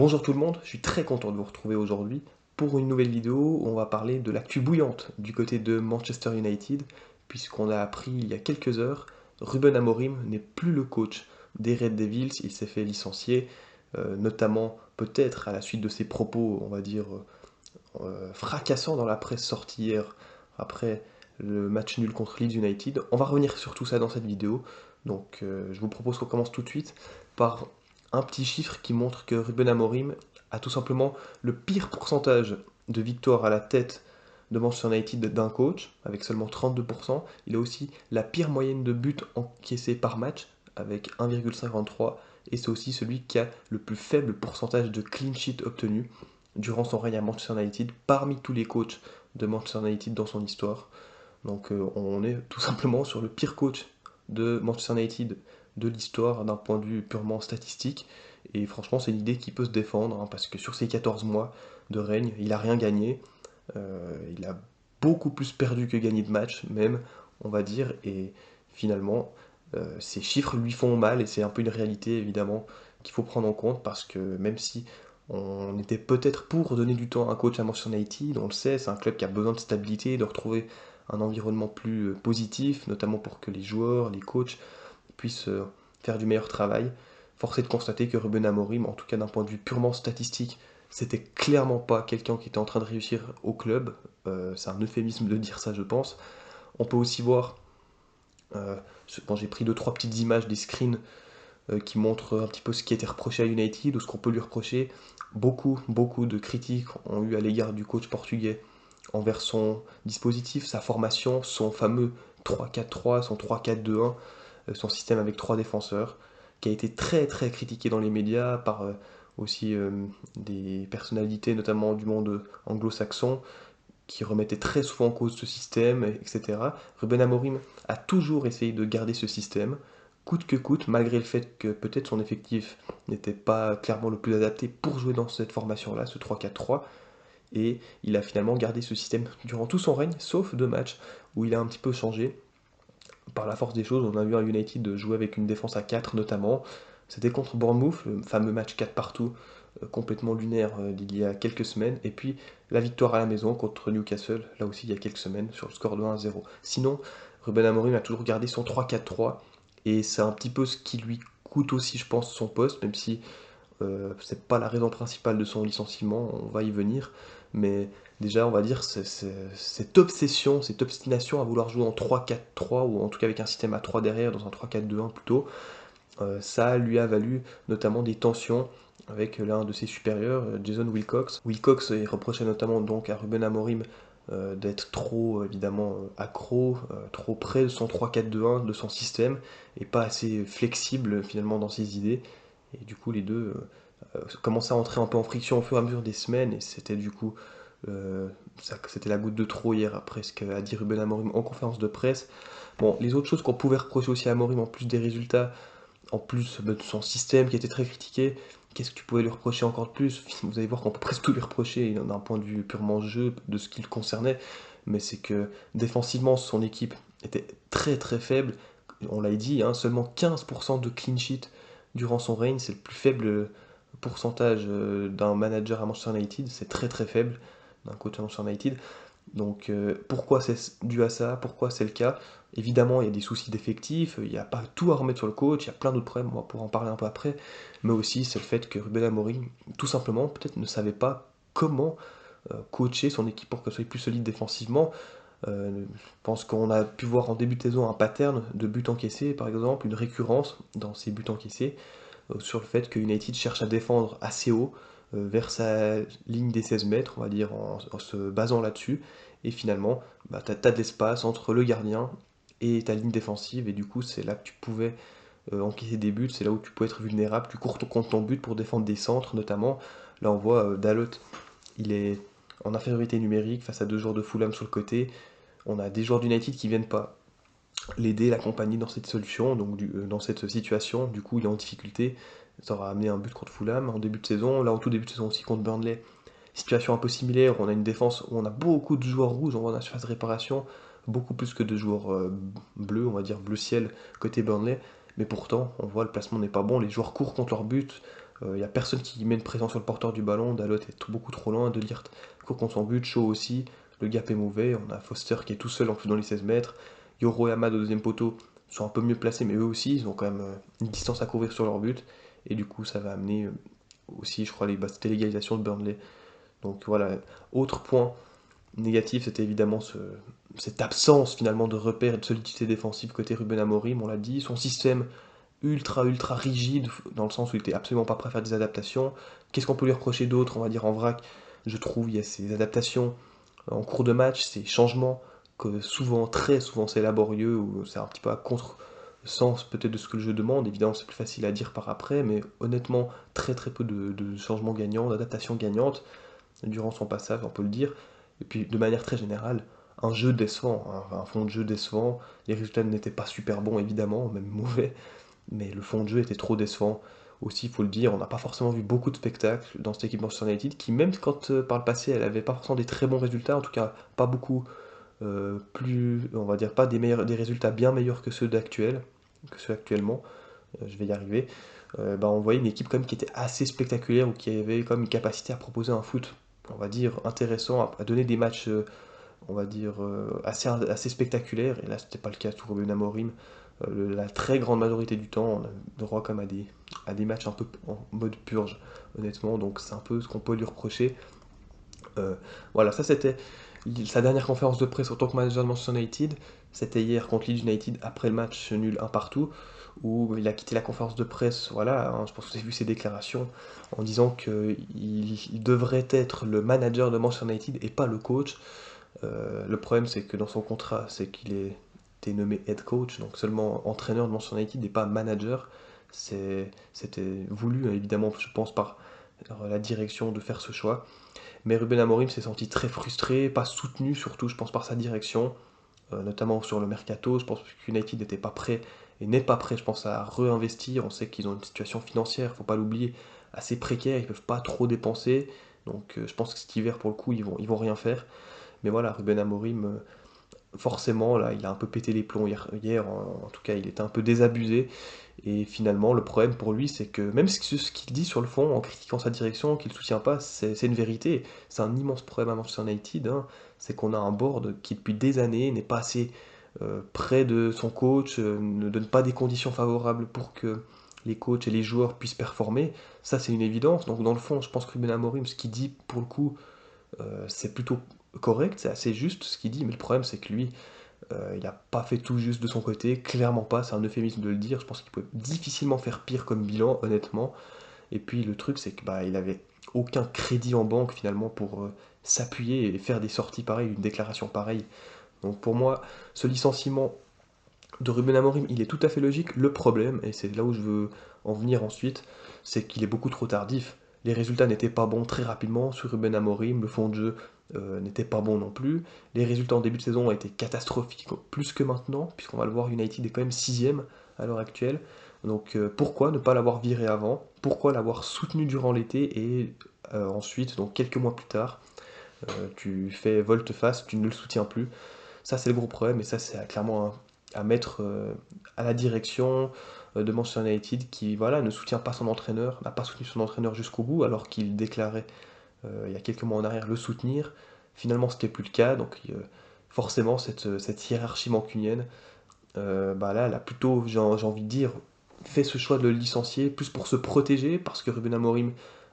Bonjour tout le monde, je suis très content de vous retrouver aujourd'hui pour une nouvelle vidéo où on va parler de l'actu bouillante du côté de Manchester United, puisqu'on a appris il y a quelques heures, Ruben Amorim n'est plus le coach des Red Devils, il s'est fait licencier, notamment peut-être à la suite de ses propos, on va dire, fracassants dans la presse sortie hier après le match nul contre Leeds United. On va revenir sur tout ça dans cette vidéo, donc je vous propose qu'on commence tout de suite par un petit chiffre qui montre que Ruben Amorim a tout simplement le pire pourcentage de victoires à la tête de Manchester United d'un coach, avec seulement 32%. Il a aussi la pire moyenne de buts encaissés par match, avec 1,53, et c'est aussi celui qui a le plus faible pourcentage de clean sheet obtenu durant son règne à Manchester United, parmi tous les coachs de Manchester United dans son histoire. Donc on est tout simplement sur le pire coach de Manchester United de l'histoire d'un point de vue purement statistique. Et franchement, c'est une idée qui peut se défendre, hein, parce que sur ces 14 mois de règne, il n'a rien gagné. Il a beaucoup plus perdu que gagné de matchs, même, on va dire. Et finalement, ces chiffres lui font mal, et c'est un peu une réalité, évidemment, qu'il faut prendre en compte, parce que même si on était peut-être pour donner du temps à un coach à Manchester United, on le sait, c'est un club qui a besoin de stabilité, de retrouver un environnement plus positif, notamment pour que les joueurs, les coachs puissent faire du meilleur travail. Force est de constater que Ruben Amorim, en tout cas d'un point de vue purement statistique, c'était clairement pas quelqu'un qui était en train de réussir au club. C'est un euphémisme de dire ça, je pense. On peut aussi voir, euh, quand j'ai pris deux trois petites images, des screens qui montrent un petit peu ce qui a été reproché à United ou ce qu'on peut lui reprocher. Beaucoup de critiques ont eu à l'égard du coach portugais envers son dispositif, sa formation, son fameux 3-4-3, son 3-4-2-1, son système avec trois défenseurs, qui a été très critiqué dans les médias par aussi des personnalités, notamment du monde anglo-saxon, qui remettaient très souvent en cause ce système, etc. Ruben Amorim a toujours essayé de garder ce système, coûte que coûte, malgré le fait que peut-être son effectif n'était pas clairement le plus adapté pour jouer dans cette formation-là, ce 3-4-3, et il a finalement gardé ce système durant tout son règne, sauf deux matchs où il a un petit peu changé. Par la force des choses, on a vu un United jouer avec une défense à 4 notamment. C'était contre Bournemouth, le fameux match 4 partout, complètement lunaire il y a quelques semaines. Et puis la victoire à la maison contre Newcastle, là aussi il y a quelques semaines, sur le score de 1-0. Sinon, Ruben Amorim a toujours gardé son 3-4-3, et c'est un petit peu ce qui lui coûte aussi, je pense, son poste, même si c'est pas la raison principale de son licenciement, on va y venir, mais déjà, on va dire, cette obsession, cette obstination à vouloir jouer en 3-4-3, ou en tout cas avec un système à 3 derrière, dans un 3-4-2-1 plutôt, ça lui a valu notamment des tensions avec l'un de ses supérieurs, Jason Wilcox. Wilcox reprochait notamment donc à Ruben Amorim d'être trop évidemment accro, trop près de son 3-4-2-1, de son système, et pas assez flexible finalement dans ses idées. Et du coup, les deux commençaient à entrer un peu en friction au fur et à mesure des semaines, et c'était du coup c'était la goutte de trop hier après ce qu'a dit Ruben Amorim en conférence de presse. Bon, les autres choses qu'on pouvait reprocher aussi à Amorim, en plus des résultats, en plus de son système qui était très critiqué, qu'est-ce que tu pouvais lui reprocher encore de plus? Vous allez voir qu'on peut presque tout lui reprocher d'un point de vue purement jeu, de ce qui le concernait, mais c'est que défensivement, son équipe était très faible. On l'a dit, hein, seulement 15% de clean sheet durant son règne, c'est le plus faible pourcentage d'un manager à Manchester United, c'est très faible d'un coach à Manchester United. Donc pourquoi c'est dû à ça? Pourquoi c'est le cas? Évidemment, il y a des soucis d'effectifs, il n'y a pas tout à remettre sur le coach, il y a plein d'autres problèmes, on va pouvoir en parler un peu après, mais aussi c'est le fait que Ruben Amorim, tout simplement, peut-être ne savait pas comment coacher son équipe pour qu'elle soit plus solide défensivement. Je pense qu'on a pu voir en début de saison un pattern de buts encaissés, par exemple, une récurrence dans ces buts encaissés, sur le fait que United cherche à défendre assez haut, vers sa ligne des 16 mètres, on va dire, en se basant là-dessus. Et finalement, bah, tu as de l'espace entre le gardien et ta ligne défensive, et du coup, c'est là que tu pouvais encaisser des buts, c'est là où tu peux être vulnérable, tu cours contre ton but pour défendre des centres notamment. Là, on voit Dalot, il est en infériorité numérique face à deux joueurs de Fulham sur le côté. On a des joueurs d'United qui viennent pas l'aider, l'accompagner dans cette solution, donc dans cette situation. Du coup, il est en difficulté. Ça aura amené un but contre Fulham en début de saison. Là, en tout début de saison aussi contre Burnley. Situation un peu similaire. On a une défense où on a beaucoup de joueurs rouges. On voit dans la surface de réparation beaucoup plus que de joueurs bleus, on va dire bleu ciel côté Burnley. Mais pourtant, on voit le placement n'est pas bon. Les joueurs courent contre leur but. Il n'y a personne qui met une pression sur le porteur du ballon, Dalot est beaucoup trop loin, De Ligt court contre son but, Shaw aussi, le gap est mauvais, on a Foster qui est tout seul en plus dans les 16 mètres, Yoro et Ahmad au deuxième poteau sont un peu mieux placés, mais eux aussi, ils ont quand même une distance à couvrir sur leur but, et du coup ça va amener aussi, je crois, c'était l'égalisation de Burnley. Donc voilà, autre point négatif, c'était évidemment cette absence finalement de repères et de solidité défensive côté Ruben Amorim, on l'a dit, son système ultra rigide, dans le sens où il était absolument pas prêt à faire des adaptations. Qu'est-ce qu'on peut lui reprocher d'autre, on va dire en vrac? Je trouve il y a ces adaptations en cours de match, ces changements, que souvent, très souvent, c'est laborieux, ou c'est un petit peu à contre-sens peut-être de ce que le jeu demande. Évidemment, c'est plus facile à dire par après, mais honnêtement, très peu de changements gagnants, d'adaptations gagnantes durant son passage, on peut le dire. Et puis, de manière très générale, un jeu décevant, un fond de jeu décevant. Les résultats n'étaient pas super bons, évidemment, même mauvais, mais le fond de jeu était trop décevant. Aussi, il faut le dire, on n'a pas forcément vu beaucoup de spectacles dans cette équipe Manchester United, qui même quand par le passé elle avait pas forcément des très bons résultats, en tout cas pas beaucoup, on va dire pas des résultats bien meilleurs que ceux actuellement, je vais y arriver, bah, on voyait une équipe quand même qui était assez spectaculaire ou qui avait comme une capacité à proposer un foot, on va dire, intéressant, à donner des matchs, on va dire, assez spectaculaires, et là c'était pas le cas sous Ruben Amorim. La très grande majorité du temps, on a droit comme à des matchs un peu en mode purge, honnêtement, donc c'est un peu ce qu'on peut lui reprocher. Euh, voilà, ça c'était sa dernière conférence de presse en tant que manager de Manchester United. C'était hier contre Leeds United après le match nul un partout, où il a quitté la conférence de presse. Voilà, hein, je pense que vous avez vu ses déclarations en disant qu'il devrait être le manager de Manchester United et pas le coach. Le problème, c'est que dans son contrat, c'est qu'il est été nommé head coach, donc seulement entraîneur de Manchester United et pas manager. C'était voulu, évidemment, je pense, par la direction de faire ce choix. Mais Ruben Amorim s'est senti très frustré, pas soutenu, surtout, je pense, par sa direction, notamment sur le mercato. Je pense que United n'était pas prêt et n'est pas prêt, je pense, à réinvestir. On sait qu'ils ont une situation financière, faut pas l'oublier, assez précaire. Ils peuvent pas trop dépenser. Donc, je pense que cet hiver, pour le coup, ils vont rien faire. Mais voilà, Ruben Amorim, forcément, là, il a un peu pété les plombs hier, en tout cas, il était un peu désabusé. Et finalement, le problème pour lui, c'est que même ce qu'il dit sur le fond, en critiquant sa direction, qu'il ne soutient pas, c'est une vérité. C'est un immense problème à Manchester United, hein. C'est qu'on a un board qui, depuis des années, n'est pas assez près de son coach, ne donne pas des conditions favorables pour que les coachs et les joueurs puissent performer. Ça, c'est une évidence. Donc, dans le fond, je pense que Ruben Amorim, ce qu'il dit, pour le coup, c'est plutôt correct, c'est assez juste ce qu'il dit, mais le problème, c'est que lui, il n'a pas fait tout juste de son côté, clairement pas, c'est un euphémisme de le dire, je pense qu'il pouvait difficilement faire pire comme bilan, honnêtement. Et puis le truc, c'est que bah, il avait aucun crédit en banque finalement pour s'appuyer et faire des sorties pareilles, une déclaration pareille. Donc pour moi, ce licenciement de Ruben Amorim, il est tout à fait logique. Le problème, et c'est là où je veux en venir ensuite, c'est qu'il est beaucoup trop tardif. Les résultats n'étaient pas bons très rapidement sur Ruben Amorim, le fond de jeu n'était pas bon non plus. Les résultats en début de saison ont été catastrophiques, plus que maintenant, puisqu'on va le voir, United est quand même sixième à l'heure actuelle. Donc pourquoi ne pas l'avoir viré avant? Pourquoi l'avoir soutenu durant l'été et ensuite, donc quelques mois plus tard, tu fais volte-face, tu ne le soutiens plus. Ça, c'est le gros problème, et ça, c'est clairement à mettre à la direction de Manchester United qui, voilà, ne soutient pas son entraîneur, n'a pas soutenu son entraîneur jusqu'au bout, alors qu'il déclarait il y a quelques mois en arrière le soutenir. Finalement, c'était plus le cas, donc forcément, cette hiérarchie mancunienne, bah là, elle a plutôt, j'ai envie de dire, fait ce choix de le licencier, plus pour se protéger, parce que Ruben Amorim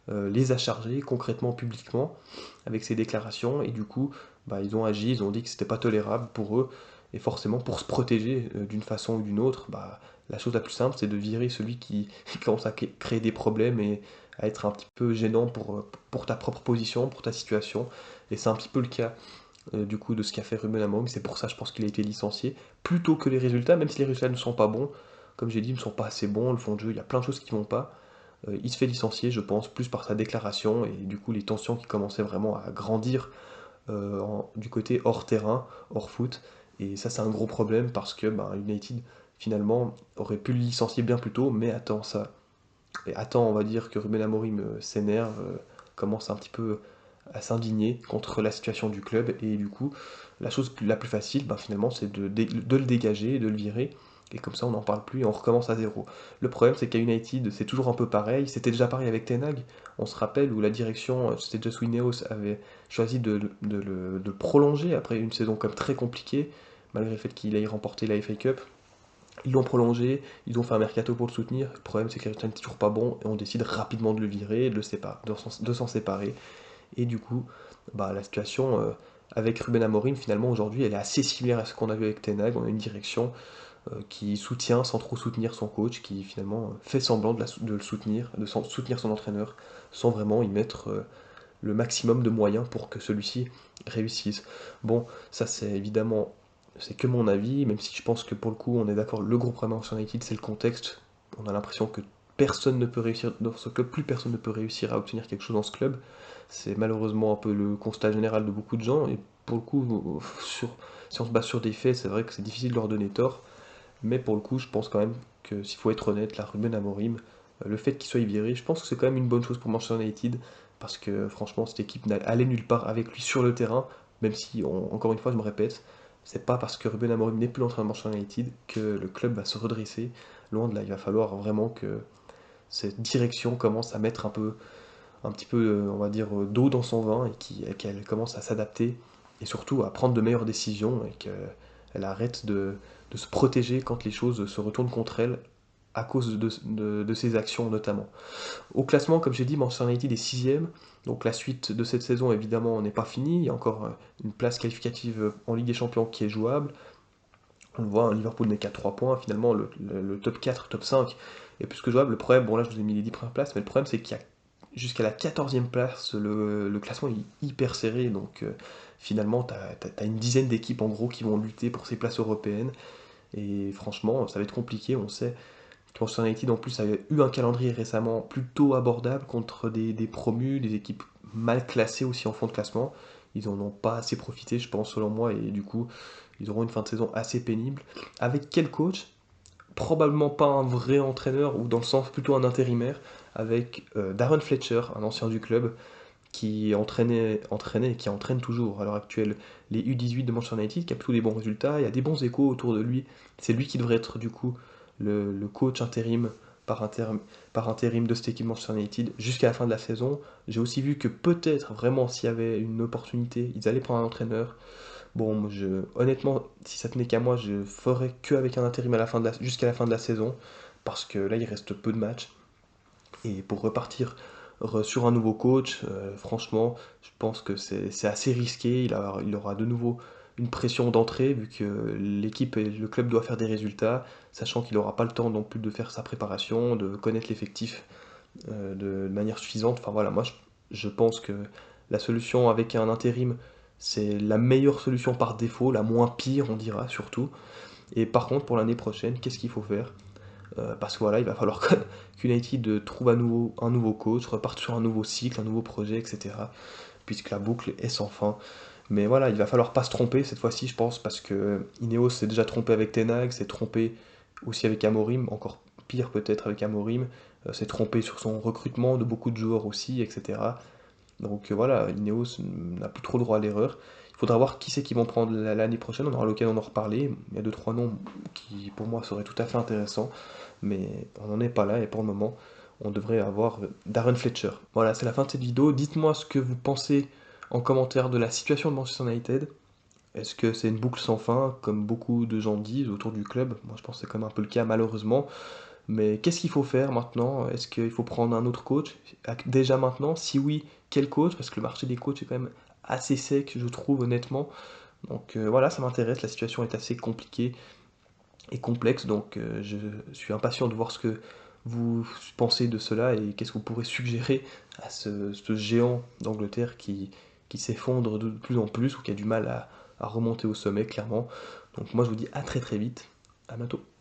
les a chargés concrètement, publiquement, avec ses déclarations, et du coup, bah, ils ont agi, ils ont dit que c'était pas tolérable pour eux, et forcément, pour se protéger d'une façon ou d'une autre, bah, la chose la plus simple, c'est de virer celui qui commence à créer des problèmes et à être un petit peu gênant pour ta propre position, pour ta situation, et c'est un petit peu le cas du coup de ce qu'a fait Ruben Amorim, c'est pour ça je pense qu'il a été licencié, plutôt que les résultats, même si les résultats ne sont pas bons, comme j'ai dit, ne sont pas assez bons, le fond de jeu, il y a plein de choses qui vont pas, il se fait licencier, je pense, plus par sa déclaration, et du coup les tensions qui commençaient vraiment à grandir du côté hors terrain, hors foot, et ça c'est un gros problème parce que ben, United finalement aurait pu le licencier bien plus tôt, mais attends ça, et attends on va dire que Ruben Amorim s'énerve, commence un petit peu à s'indigner contre la situation du club, et du coup la chose la plus facile ben, finalement c'est de le dégager, de le virer, et comme ça on n'en parle plus et on recommence à zéro. Le problème c'est qu'à United c'est toujours un peu pareil, c'était déjà pareil avec Ten Hag, on se rappelle où la direction, c'était José Ineos, avait choisi de le prolonger après une saison comme très compliquée, malgré le fait qu'il ait remporté la FA Cup. Ils l'ont prolongé, ils ont fait un mercato pour le soutenir. Le problème, c'est qu'Eric n'est toujours pas bon et on décide rapidement de le virer, de s'en séparer. Et du coup, bah, la situation avec Ruben Amorim, finalement, aujourd'hui, elle est assez similaire à ce qu'on a vu avec Ten Hag. On a une direction qui soutient sans trop soutenir son coach, qui finalement fait semblant de le soutenir, soutenir son entraîneur, sans vraiment y mettre le maximum de moyens pour que celui-ci réussisse. Bon, ça c'est évidemment, c'est que mon avis, même si je pense que pour le coup on est d'accord, le gros problème en United c'est le contexte. On a l'impression que personne ne peut réussir dans ce club, plus personne ne peut réussir à obtenir quelque chose dans ce club. C'est malheureusement un peu le constat général de beaucoup de gens, et pour le coup, si on se base sur des faits, c'est vrai que c'est difficile de leur donner tort, mais pour le coup, je pense quand même que s'il faut être honnête, la Ruben Amorim, le fait qu'il soit viré, je pense que c'est quand même une bonne chose pour Manchester United, parce que franchement, cette équipe n'allait nulle part avec lui sur le terrain, même si, encore une fois, je me répète, c'est pas parce que Ruben Amorim n'est plus l'entraîneur de Manchester United que le club va se redresser. Loin de là, il va falloir vraiment que cette direction commence à mettre un petit peu, on va dire, d'eau dans son vin et qu'elle commence à s'adapter et surtout à prendre de meilleures décisions et qu'elle arrête de se protéger quand les choses se retournent contre elle à cause de ses actions notamment. Au classement, comme j'ai dit, Manchester United est 6ème, donc la suite de cette saison évidemment n'est pas finie, il y a encore une place qualificative en Ligue des Champions qui est jouable. On le voit, hein, Liverpool n'est qu'à 3 points, finalement le top 4, top 5 est plus que jouable. Le problème, bon là je vous ai mis les 10 premières places, mais le problème c'est qu'il y a jusqu'à la 14e place, le classement est hyper serré, donc finalement t'as une dizaine d'équipes en gros qui vont lutter pour ces places européennes, et franchement ça va être compliqué, on sait que Manchester United en plus a eu un calendrier récemment plutôt abordable contre des promus, des équipes mal classées aussi en fond de classement. Ils en ont pas assez profité, je pense, selon moi, et du coup, ils auront une fin de saison assez pénible. Avec quel coach? Probablement pas un vrai entraîneur, ou dans le sens plutôt un intérimaire, avec Darren Fletcher, un ancien du club, qui entraînait et qui entraîne toujours à l'heure actuelle les U18 de Manchester United, qui a plutôt des bons résultats, il y a des bons échos autour de lui. C'est lui qui devrait être du coup le coach intérim par intérim de cette équipe Manchester United jusqu'à la fin de la saison. J'ai aussi vu que peut-être vraiment s'il y avait une opportunité, ils allaient prendre un entraîneur. Bon, honnêtement, si ça tenait qu'à moi, je ferais que avec un intérim jusqu'à la fin de la saison, parce que là il reste peu de matchs. Et pour repartir sur un nouveau coach, franchement, je pense que c'est assez risqué. Il aura de nouveau une pression d'entrée, vu que l'équipe et le club doivent faire des résultats, sachant qu'il n'aura pas le temps non plus de faire sa préparation, de connaître l'effectif de manière suffisante. Enfin voilà, moi je pense que la solution avec un intérim, c'est la meilleure solution par défaut, la moins pire, on dira surtout. Et par contre, pour l'année prochaine, qu'est-ce qu'il faut faire? Parce que voilà, il va falloir qu'United trouve à nouveau un nouveau coach, reparte sur un nouveau cycle, un nouveau projet, etc. Puisque la boucle est sans fin. Mais voilà, il va falloir pas se tromper cette fois-ci, je pense, parce que Ineos s'est déjà trompé avec Ten Hag, s'est trompé aussi avec Amorim, encore pire peut-être avec Amorim, s'est trompé sur son recrutement de beaucoup de joueurs aussi, etc. Donc voilà, Ineos n'a plus trop le droit à l'erreur. Il faudra voir qui c'est qui vont prendre l'année prochaine, on aura l'occasion d'en reparler. Il y a deux trois noms qui pour moi seraient tout à fait intéressants, mais on n'en est pas là et pour le moment on devrait avoir Darren Fletcher. Voilà, c'est la fin de cette vidéo. Dites-moi ce que vous pensez en commentaire de la situation de Manchester United. Est-ce que c'est une boucle sans fin, comme beaucoup de gens disent autour du club? Moi je pense que c'est quand même un peu le cas malheureusement. Mais qu'est-ce qu'il faut faire maintenant? Est-ce qu'il faut prendre un autre coach déjà maintenant? Si oui, quel coach? Parce que le marché des coachs est quand même assez sec, je trouve, honnêtement. Donc voilà, ça m'intéresse. La situation est assez compliquée et complexe, donc je suis impatient de voir ce que vous pensez de cela et qu'est-ce que vous pourrez suggérer à ce géant d'Angleterre qui s'effondre de plus en plus ou qui a du mal à remonter au sommet, clairement. Donc moi je vous dis à très très vite. À bientôt.